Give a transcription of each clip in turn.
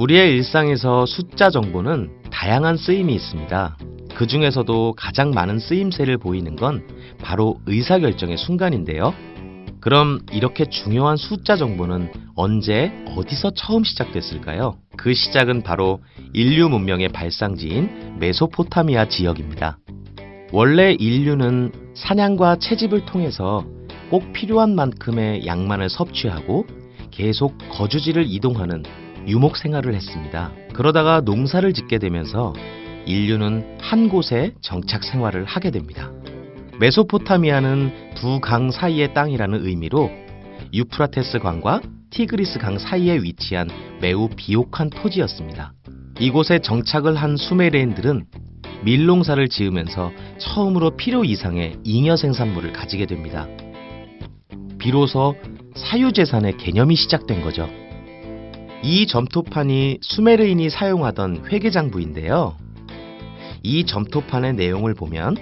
우리의 일상에서 숫자 정보는 다양한 쓰임이 있습니다. 그 중에서도 가장 많은 쓰임새를 보이는 건 바로 의사결정의 순간인데요. 그럼 이렇게 중요한 숫자 정보는 언제, 어디서 처음 시작됐을까요? 그 시작은 바로 인류 문명의 발상지인 메소포타미아 지역입니다. 원래 인류는 사냥과 채집을 통해서 꼭 필요한 만큼의 양만을 섭취하고 계속 거주지를 이동하는 유목 생활을 했습니다. 그러다가 농사를 짓게 되면서 인류는 한 곳에 정착 생활을 하게 됩니다. 메소포타미아는 두 강 사이의 땅이라는 의미로 유프라테스 강과 티그리스 강 사이에 위치한 매우 비옥한 토지였습니다. 이곳에 정착을 한 수메르인들은 밀농사를 지으면서 처음으로 필요 이상의 잉여 생산물을 가지게 됩니다. 비로소 사유재산의 개념이 시작된 거죠. 이 점토판이 수메르인이 사용하던 회계장부인데요. 이 점토판의 내용을 보면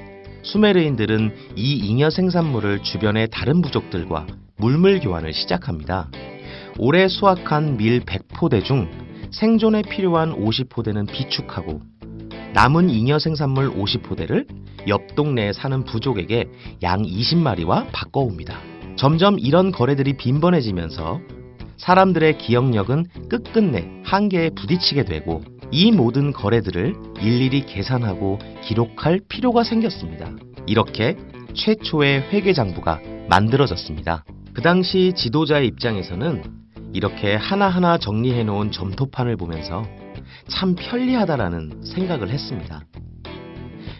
수메르인들은 이 잉여 생산물을 주변의 다른 부족들과 물물 교환을 시작합니다. 올해 수확한 밀 100포대 중 생존에 필요한 50포대는 비축하고 남은 잉여 생산물 50포대를 옆 동네에 사는 부족에게 양 20마리와 바꿔옵니다. 점점 이런 거래들이 빈번해지면서 사람들의 기억력은 끝끝내 한계에 부딪히게 되고 이 모든 거래들을 일일이 계산하고 기록할 필요가 생겼습니다. 이렇게 최초의 회계장부가 만들어졌습니다. 그 당시 지도자의 입장에서는 이렇게 하나하나 정리해 놓은 점토판을 보면서 참 편리하다라는 생각을 했습니다.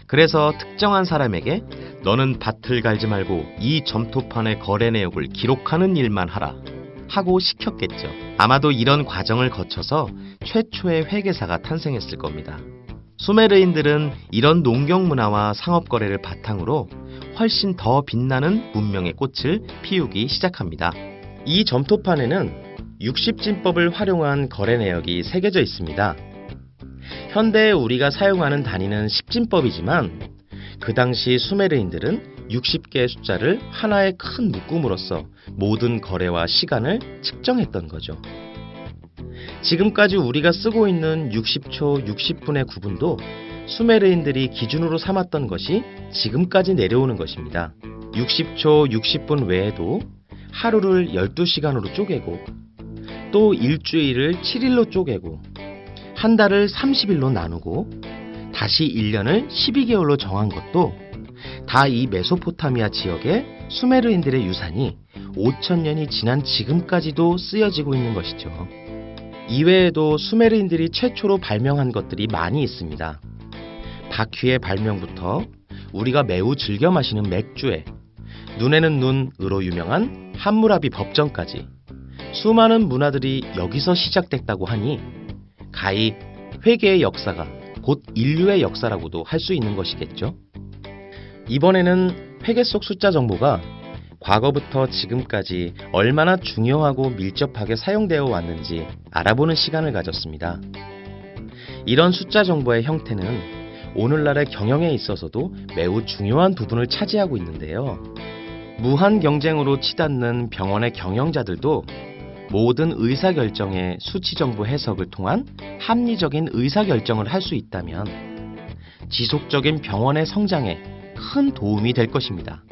그래서 특정한 사람에게 너는 밭을 갈지 말고 이 점토판의 거래 내역을 기록하는 일만 하라 하고 시켰겠죠. 아마도 이런 과정을 거쳐서 최초의 회계사가 탄생했을 겁니다. 수메르인들은 이런 농경 문화와 상업 거래를 바탕으로 훨씬 더 빛나는 문명의 꽃을 피우기 시작합니다. 이 점토판에는 60진법을 활용한 거래 내역이 새겨져 있습니다. 현대 우리가 사용하는 단위는 10진법이지만 그 당시 수메르인들은 60개의 숫자를 하나의 큰 묶음으로써 모든 거래와 시간을 측정했던 거죠. 지금까지 우리가 쓰고 있는 60초 60분의 구분도 수메르인들이 기준으로 삼았던 것이 지금까지 내려오는 것입니다. 60초 60분 외에도 하루를 12시간으로 쪼개고 또 일주일을 7일로 쪼개고 한 달을 30일로 나누고 다시 1년을 12개월로 정한 것도 다 이 메소포타미아 지역의 수메르인들의 유산이 5,000년이 지난 지금까지도 쓰여지고 있는 것이죠. 이외에도 수메르인들이 최초로 발명한 것들이 많이 있습니다. 바퀴의 발명부터 우리가 매우 즐겨 마시는 맥주에 눈에는 눈으로 유명한 함무라비 법전까지 수많은 문화들이 여기서 시작됐다고 하니 가히 회계의 역사가 곧 인류의 역사라고도 할 수 있는 것이겠죠. 이번에는 회계 속 숫자 정보가 과거부터 지금까지 얼마나 중요하고 밀접하게 사용되어 왔는지 알아보는 시간을 가졌습니다. 이런 숫자 정보의 형태는 오늘날의 경영에 있어서도 매우 중요한 부분을 차지하고 있는데요. 무한 경쟁으로 치닫는 병원의 경영자들도 모든 의사결정의 수치정보 해석을 통한 합리적인 의사결정을 할 수 있다면 지속적인 병원의 성장에 큰 도움이 될 것입니다.